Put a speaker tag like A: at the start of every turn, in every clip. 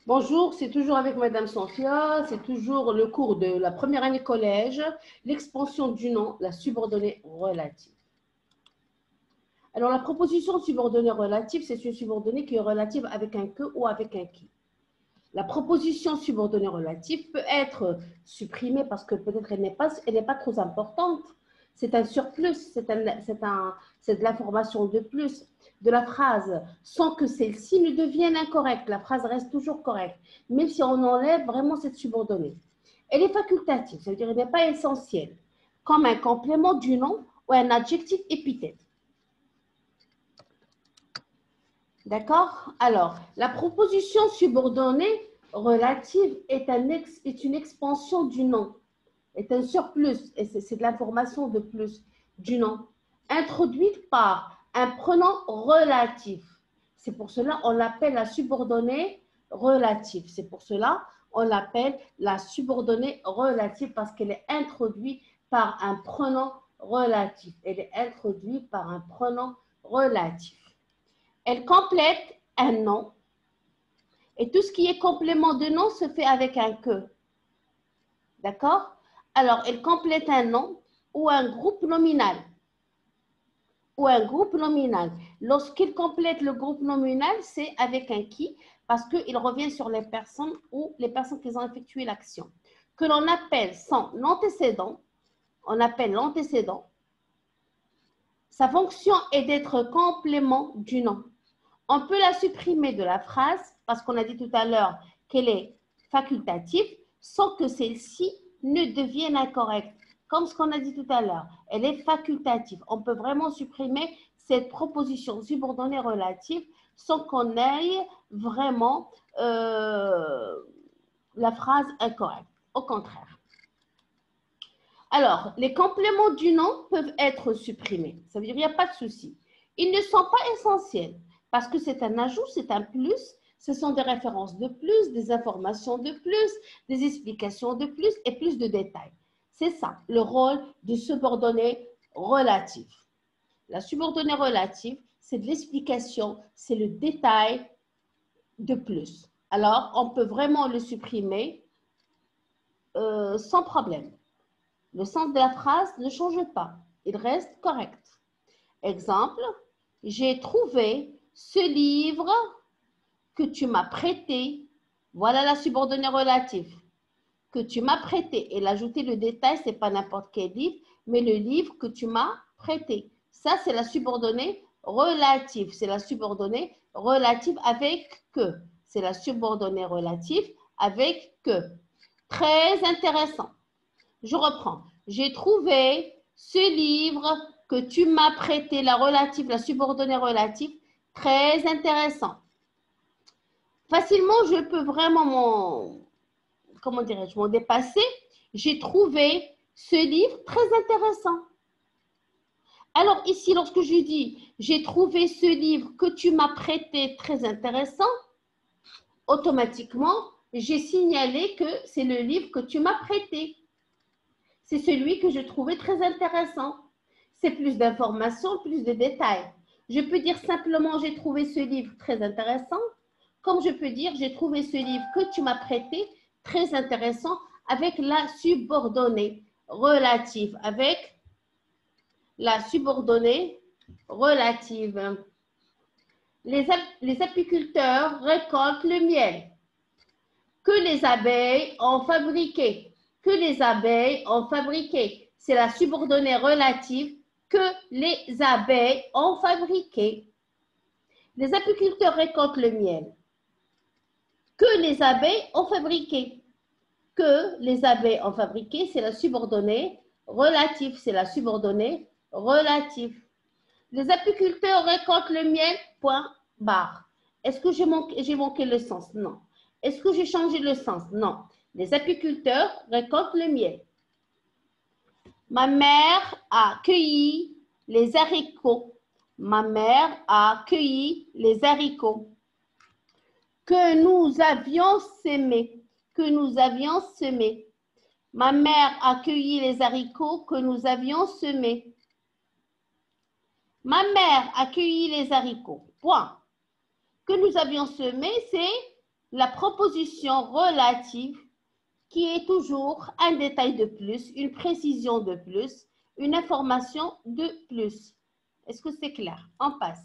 A: Bonjour, c'est toujours avec Madame Sophia, c'est toujours le cours de la première année collège, l'expansion du nom, la subordonnée relative. Alors, la proposition subordonnée relative, c'est une subordonnée qui est relative avec un que ou avec un qui. La proposition subordonnée relative peut être supprimée parce que peut-être elle n'est pas trop importante. C'est un surplus, c'est de l'information de plus de la phrase, sans que celle-ci ne devienne incorrecte. La phrase reste toujours correcte, même si on enlève vraiment cette subordonnée. Elle est facultative, ça veut dire qu'elle n'est pas essentielle, comme un complément du nom ou un adjectif épithète. D'accord? Alors, la proposition subordonnée relative est une expansion du nom, est un surplus, et c'est de l'information de plus du nom, introduite par un pronom relatif. C'est pour cela qu'on l'appelle la subordonnée relative. C'est pour cela qu'on l'appelle la subordonnée relative parce qu'elle est introduite par un pronom relatif. Elle est introduite par un pronom relatif. Elle complète un nom et tout ce qui est complément de nom se fait avec un que. D'accord? Alors, elle complète un nom ou un groupe nominal. Ou un groupe nominal. Lorsqu'il complète le groupe nominal, c'est avec un qui parce qu'il revient sur les personnes ou les personnes qui ont effectué l'action. Que l'on appelle son antécédent, on appelle l'antécédent. Sa fonction est d'être complément du nom. On peut la supprimer de la phrase parce qu'on a dit tout à l'heure qu'elle est facultative sans que celle-ci ne devienne incorrecte. Comme ce qu'on a dit tout à l'heure, elle est facultative. On peut vraiment supprimer cette proposition subordonnée relative sans qu'on aille vraiment la phrase incorrecte. Au contraire. Alors, les compléments du nom peuvent être supprimés. Ça veut dire qu'il n'y a pas de souci. Ils ne sont pas essentiels parce que c'est un ajout, c'est un plus. Ce sont des références de plus, des informations de plus, des explications de plus et plus de détails. C'est ça, le rôle du subordonné relatif. La subordonnée relative, c'est de l'explication, c'est le détail de plus. Alors, on peut vraiment le supprimer sans problème. Le sens de la phrase ne change pas. Il reste correct. Exemple, j'ai trouvé ce livre que tu m'as prêté. Voilà la subordonnée relative. Que tu m'as prêté. Et l'ajouter le détail, ce n'est pas n'importe quel livre, mais le livre que tu m'as prêté. Ça, c'est la subordonnée relative. C'est la subordonnée relative avec que. C'est la subordonnée relative avec que. Très intéressant. Je reprends. J'ai trouvé ce livre que tu m'as prêté, la relative, la subordonnée relative, très intéressant. Facilement, je peux vraiment m'en dépasser. J'ai trouvé ce livre très intéressant. Alors ici, lorsque je dis j'ai trouvé ce livre que tu m'as prêté très intéressant, automatiquement, j'ai signalé que c'est le livre que tu m'as prêté. C'est celui que je trouvais très intéressant. C'est plus d'informations, plus de détails. Je peux dire simplement j'ai trouvé ce livre très intéressant, comme je peux dire j'ai trouvé ce livre que tu m'as prêté très intéressant avec la subordonnée relative, avec la subordonnée relative. Les apiculteurs récoltent le miel que les abeilles ont fabriqué. Que les abeilles ont fabriqué. C'est la subordonnée relative que les abeilles ont fabriqué. Les apiculteurs récoltent le miel que les abeilles ont fabriqué. Que les abeilles ont fabriqué, c'est la subordonnée relative. C'est la subordonnée relative. Les apiculteurs récoltent le miel, point barre. Est-ce que j'ai manqué le sens? Non. Est-ce que j'ai changé le sens? Non. Les apiculteurs récoltent le miel. Ma mère a cueilli les haricots. Ma mère a cueilli les haricots que nous avions semés. Que nous avions semés. Ma mère a cueilli les haricots que nous avions semés. Ma mère a cueilli les haricots. Point. Que nous avions semés, c'est la proposition relative qui est toujours un détail de plus, une précision de plus, une information de plus. Est-ce que c'est clair? On passe.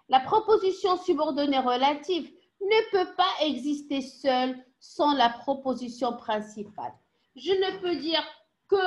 A: La proposition subordonnée relative ne peut pas exister seule sans la proposition principale. Je ne peux dire que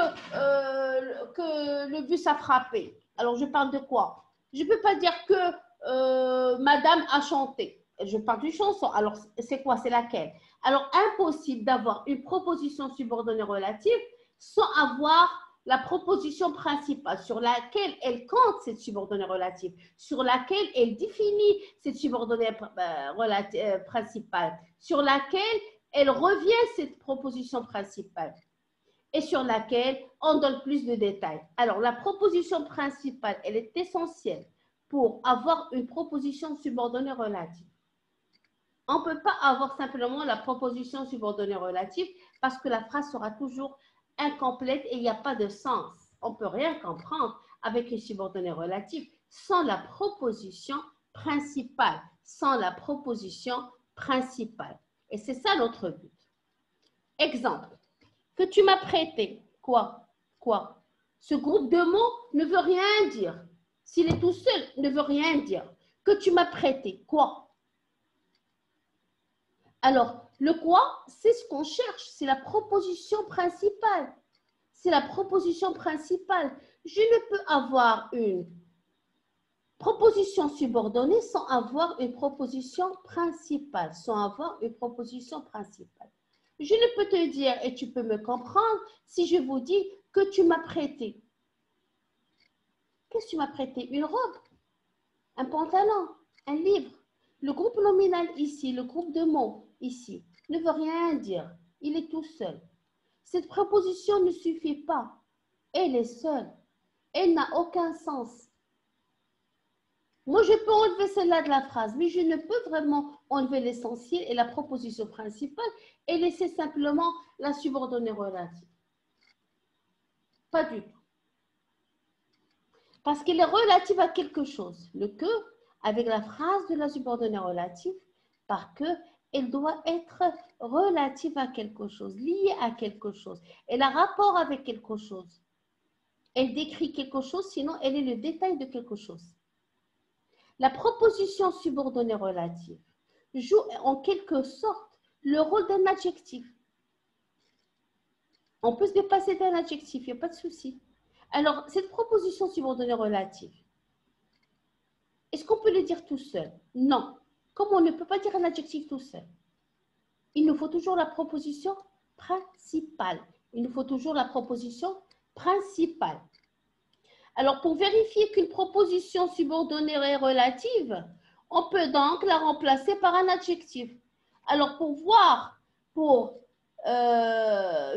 A: le bus a frappé. Alors, je parle de quoi? Je ne peux pas dire que madame a chanté. Je parle d'une chanson. Alors, c'est quoi? C'est laquelle? Alors, impossible d'avoir une proposition subordonnée relative sans avoir la proposition principale sur laquelle elle compte cette subordonnée relative, sur laquelle elle définit cette subordonnée principale, sur laquelle elle revient cette proposition principale et sur laquelle on donne plus de détails. Alors, la proposition principale, elle est essentielle pour avoir une proposition subordonnée relative. On ne peut pas avoir simplement la proposition subordonnée relative parce que la phrase sera toujours incomplète et il n'y a pas de sens. On ne peut rien comprendre avec une subordonnée relative sans la proposition principale. Sans la proposition principale. Et c'est ça notre but. Exemple. Que tu m'as prêté. Quoi? Quoi? Ce groupe de mots ne veut rien dire. S'il est tout seul, ne veut rien dire. Que tu m'as prêté. Quoi? Alors, le quoi, c'est ce qu'on cherche, c'est la proposition principale. C'est la proposition principale. Je ne peux avoir une proposition subordonnée sans avoir une proposition principale. Sans avoir une proposition principale. Je ne peux te dire, et tu peux me comprendre, si je vous dis que tu m'as prêté. Qu'est-ce que tu m'as prêté? Une robe, un pantalon, un livre. Le groupe nominal ici, le groupe de mots ici, ne veut rien dire. Il est tout seul. Cette proposition ne suffit pas. Elle est seule. Elle n'a aucun sens. Moi, je peux enlever celle-là de la phrase, mais je ne peux vraiment enlever l'essentiel et la proposition principale et laisser simplement la subordonnée relative. Pas du tout. Parce qu'elle est relative à quelque chose. Le que, avec la phrase de la subordonnée relative, par que, elle doit être relative à quelque chose, liée à quelque chose. Elle a rapport avec quelque chose. Elle décrit quelque chose, sinon elle est le détail de quelque chose. La proposition subordonnée relative joue en quelque sorte le rôle d'un adjectif. On peut se dépasser d'un adjectif, il n'y a pas de souci. Alors, cette proposition subordonnée relative, est-ce qu'on peut le dire tout seul? Non. Comme on ne peut pas dire un adjectif tout seul, il nous faut toujours la proposition principale. Il nous faut toujours la proposition principale. Alors, pour vérifier qu'une proposition subordonnée est relative, on peut donc la remplacer par un adjectif. Alors, pour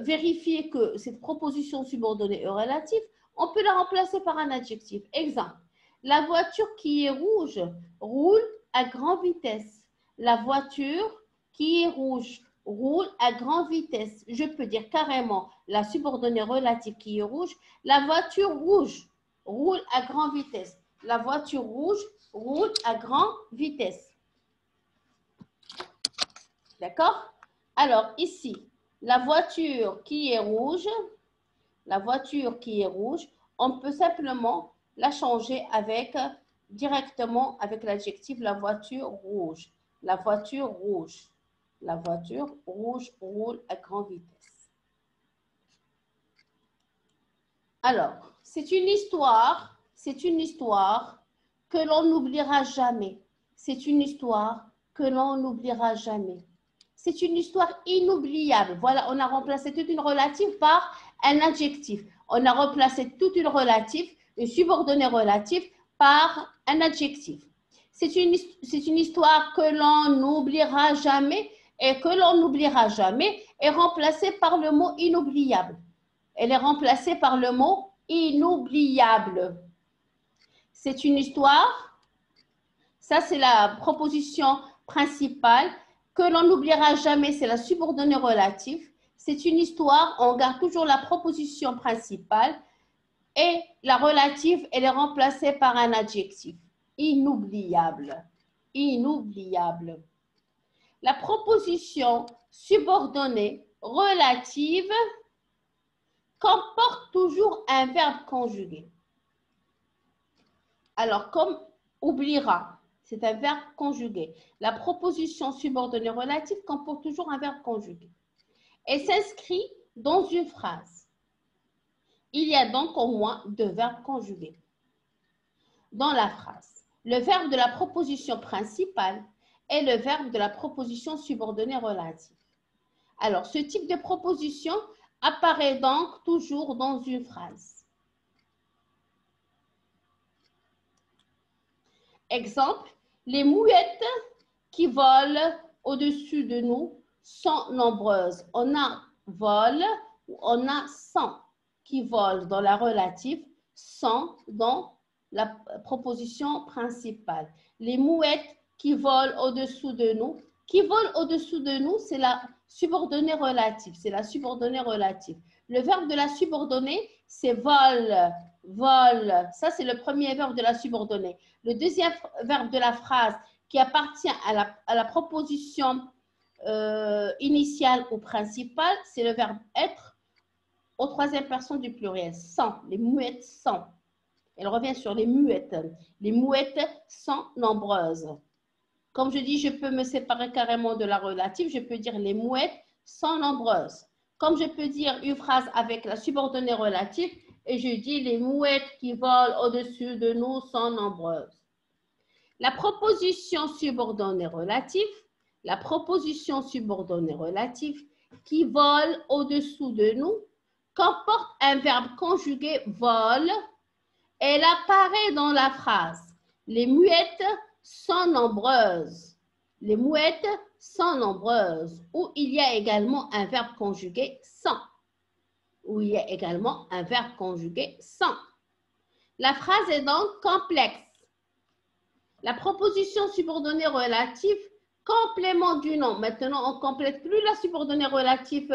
A: vérifier que cette proposition subordonnée est relative, on peut la remplacer par un adjectif. Exemple, la voiture qui est rouge roule à grande vitesse. La voiture qui est rouge roule à grande vitesse. Je peux dire carrément la subordonnée relative qui est rouge. La voiture rouge roule à grande vitesse. La voiture rouge roule à grande vitesse. D'accord? Alors, ici, la voiture qui est rouge, on peut simplement la changer directement avec l'adjectif la voiture rouge. La voiture rouge. La voiture rouge roule à grande vitesse. Alors, c'est une histoire que l'on n'oubliera jamais. C'est une histoire que l'on n'oubliera jamais. C'est une histoire inoubliable. Voilà, on a remplacé toute une relative par un adjectif. On a remplacé toute une relative, une subordonnée relative, par un adjectif. C'est une histoire que l'on n'oubliera jamais et que l'on n'oubliera jamais est remplacée par le mot inoubliable. Elle est remplacée par le mot inoubliable. C'est une histoire, ça c'est la proposition principale, que l'on n'oubliera jamais, c'est la subordonnée relative. C'est une histoire, on garde toujours la proposition principale et la relative, elle est remplacée par un adjectif. Inoubliable. Inoubliable. La proposition subordonnée relative comporte toujours un verbe conjugué. Alors, comme oubliera, c'est un verbe conjugué. La proposition subordonnée relative comporte toujours un verbe conjugué et s'inscrit dans une phrase. Il y a donc au moins 2 verbes conjugués dans la phrase. Le verbe de la proposition principale et le verbe de la proposition subordonnée relative. Alors, ce type de proposition apparaît donc toujours dans une phrase. Exemple, les mouettes qui volent au-dessus de nous sont nombreuses. On a vol ou on a sont qui volent dans la relative, sont dans la proposition principale. Les mouettes qui volent au-dessous de nous. Qui volent au-dessous de nous, c'est la subordonnée relative. C'est la subordonnée relative. Le verbe de la subordonnée, c'est vol, vol. Ça, c'est le premier verbe de la subordonnée. Le deuxième verbe de la phrase qui appartient à la proposition initiale ou principale, c'est le verbe être au troisième personne du pluriel. Sont. Les mouettes sont. Elle revient sur les muettes. Les mouettes sont nombreuses. Comme je dis, je peux me séparer carrément de la relative. Je peux dire les mouettes sont nombreuses. Comme je peux dire une phrase avec la subordonnée relative et je dis les mouettes qui volent au-dessus de nous sont nombreuses. La proposition subordonnée relative, qui vole au-dessous de nous comporte un verbe conjugué vole. Elle apparaît dans la phrase. Les muettes sont nombreuses. Les mouettes sont nombreuses. Ou il y a également un verbe conjugué sont. La phrase est donc complexe. La proposition subordonnée relative, complément du nom. Maintenant, on ne complète plus la subordonnée relative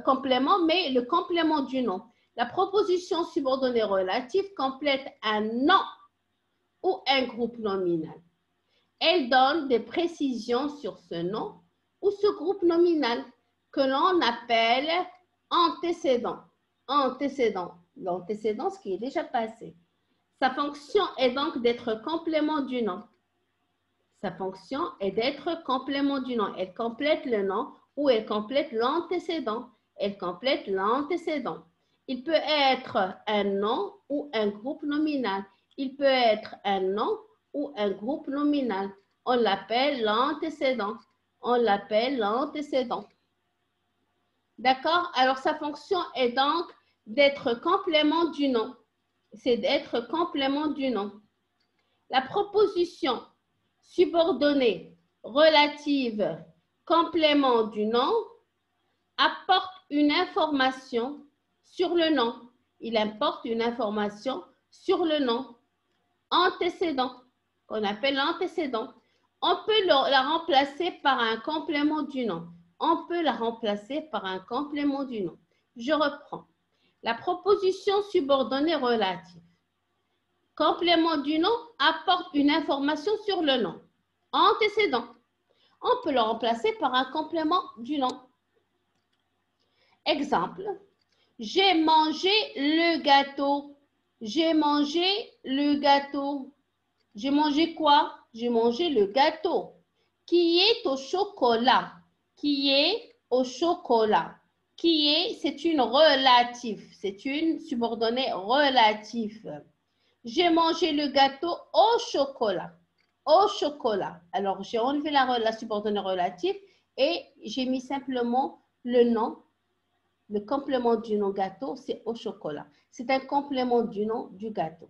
A: complément, mais le complément du nom. La proposition subordonnée relative complète un nom ou un groupe nominal. Elle donne des précisions sur ce nom ou ce groupe nominal que l'on appelle antécédent. L'antécédent, ce qui est déjà passé. Sa fonction est donc d'être complément du nom. Elle complète le nom ou elle complète l'antécédent. Il peut être un nom ou un groupe nominal. On l'appelle l'antécédent. D'accord? Alors, sa fonction est donc d'être complément du nom. La proposition subordonnée relative complément du nom apporte une information sur le nom. Il apporte une information sur le nom antécédent, qu'on appelle l'antécédent. On peut la remplacer par un complément du nom. Je reprends. La proposition subordonnée relative. Complément du nom apporte une information sur le nom. Antécédent. On peut le remplacer par un complément du nom. Exemple. J'ai mangé le gâteau. J'ai mangé quoi? J'ai mangé le gâteau. Qui est au chocolat. C'est une relative. C'est une subordonnée relative. J'ai mangé le gâteau au chocolat. Alors, j'ai enlevé la subordonnée relative et j'ai mis simplement le nom. Le complément du nom gâteau, c'est au chocolat. C'est un complément du nom du gâteau.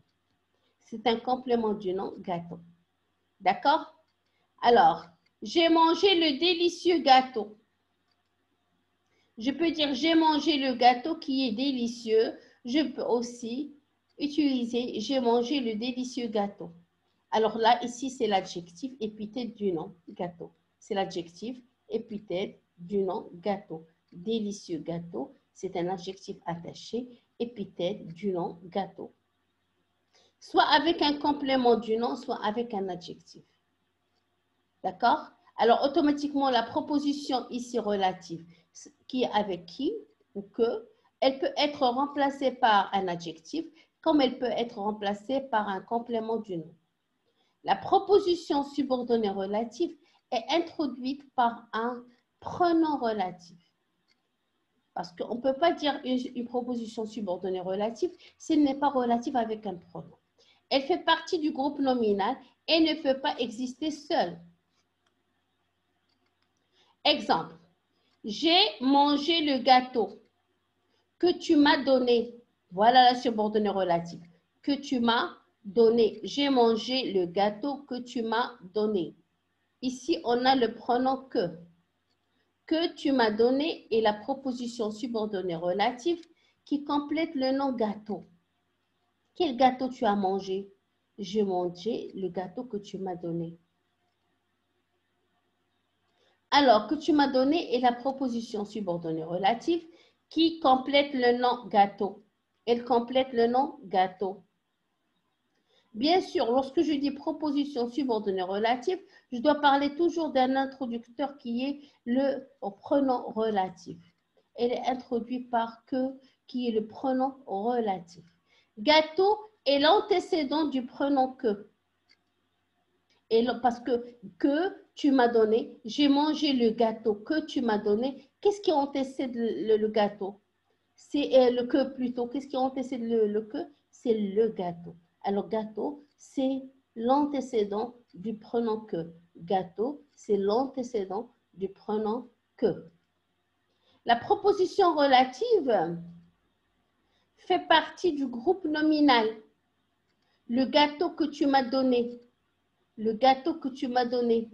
A: D'accord? Alors, j'ai mangé le délicieux gâteau. Je peux dire j'ai mangé le gâteau qui est délicieux. Je peux aussi utiliser j'ai mangé le délicieux gâteau. Alors là, ici, c'est l'adjectif épithète du nom gâteau. Délicieux gâteau, c'est un adjectif attaché, épithète du nom gâteau. Soit avec un complément du nom, soit avec un adjectif. D'accord? Alors, automatiquement, la proposition ici relative, qui est avec qui ou que, elle peut être remplacée par un adjectif, comme elle peut être remplacée par un complément du nom. La proposition subordonnée relative est introduite par un pronom relatif. Parce qu'on ne peut pas dire une proposition subordonnée relative s'il n'est pas relative avec un pronom. Elle fait partie du groupe nominal et ne peut pas exister seule. Exemple, j'ai mangé le gâteau que tu m'as donné. Voilà la subordonnée relative. Que tu m'as donné. J'ai mangé le gâteau que tu m'as donné. Ici, on a le pronom que. Que tu m'as donné est la proposition subordonnée relative qui complète le nom gâteau. Quel gâteau tu as mangé? J'ai mangé le gâteau que tu m'as donné. Alors, que tu m'as donné est la proposition subordonnée relative qui complète le nom gâteau. Elle complète le nom gâteau. Bien sûr, lorsque je dis proposition subordonnée relative, je dois parler toujours d'un introducteur qui est le pronom relatif. Elle est introduite par que, qui est le pronom relatif. Gâteau est l'antécédent du pronom que. Et parce que tu m'as donné, j'ai mangé le gâteau que tu m'as donné. Qu'est-ce qui antécède le gâteau? C'est le que plutôt. Qu'est-ce qui antécède le que? C'est le gâteau. Alors, gâteau, c'est l'antécédent du pronom que. Gâteau, c'est l'antécédent du pronom que. La proposition relative fait partie du groupe nominal. Le gâteau que tu m'as donné. Le gâteau que tu m'as donné.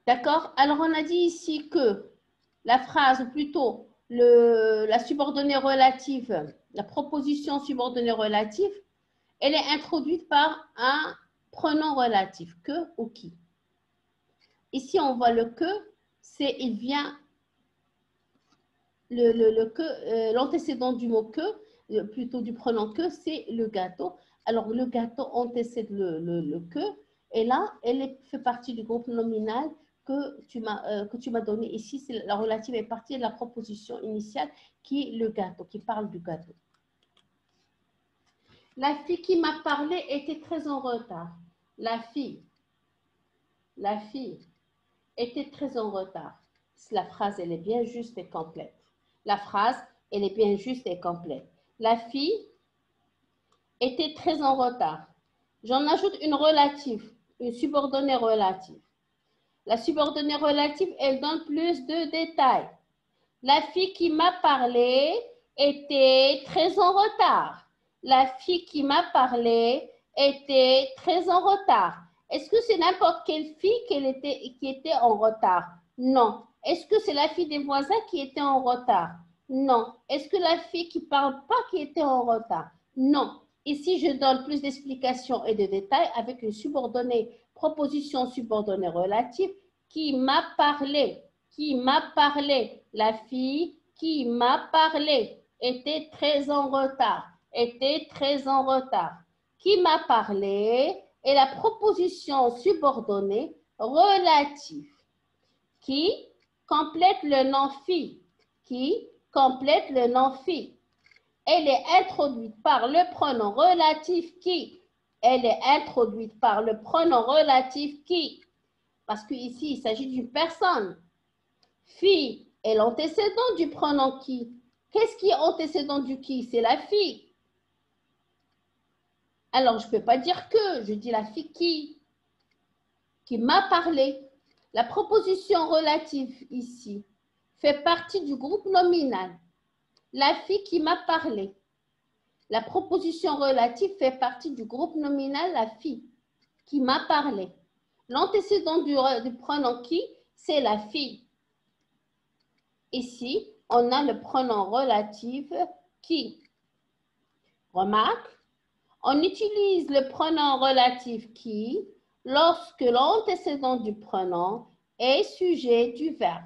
A: D'accord? Alors, on a dit ici que la phrase, ou plutôt la subordonnée relative, la proposition subordonnée relative, elle est introduite par un pronom relatif, que ou qui. Ici, on voit le que, c'est, il vient, l'antécédent du mot que, plutôt du pronom que, c'est le gâteau. Alors, le gâteau antécède le que, et là, elle fait partie du groupe nominal que tu m'as donné. Ici, la relative est partie de la proposition initiale qui est le gâteau, qui parle du gâteau. La fille qui m'a parlé était très en retard. La fille était très en retard. La phrase, elle est bien juste et complète. La phrase, elle est bien juste et complète. La fille était très en retard. J'en ajoute une relative, une subordonnée relative. La subordonnée relative, elle donne plus de détails. La fille qui m'a parlé était très en retard. La fille qui m'a parlé était très en retard. Est-ce que c'est n'importe quelle fille qui était en retard? Non. Est-ce que c'est la fille des voisins qui était en retard? Non. Est-ce que la fille qui ne parle pas qui était en retard? Non. Ici, je donne plus d'explications et de détails avec une subordonnée, proposition subordonnée relative qui m'a parlé. Qui m'a parlé. La fille qui m'a parlé était très en retard. Était très en retard. Qui m'a parlé est la proposition subordonnée relative qui complète le nom fille. Qui complète le nom fille. Elle est introduite par le pronom relatif qui. Elle est introduite par le pronom relatif qui. Parce qu'ici, il s'agit d'une personne. Fille est l'antécédent du pronom qui. Qu'est-ce qui est antécédent du qui? C'est la fille. Alors, je ne peux pas dire que, je dis la fille qui m'a parlé. La proposition relative ici fait partie du groupe nominal. La fille qui m'a parlé. La proposition relative fait partie du groupe nominal, la fille qui m'a parlé. L'antécédent du pronom qui, c'est la fille. Ici, on a le pronom relatif qui. Remarque, on utilise le pronom relatif qui lorsque l'antécédent du pronom est sujet du verbe.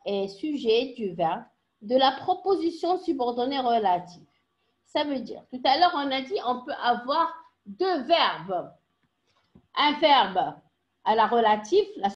A: Est sujet du verbe de la proposition subordonnée relative. Ça veut dire, tout à l'heure, on a dit on peut avoir deux verbes. Un verbe À la relative, la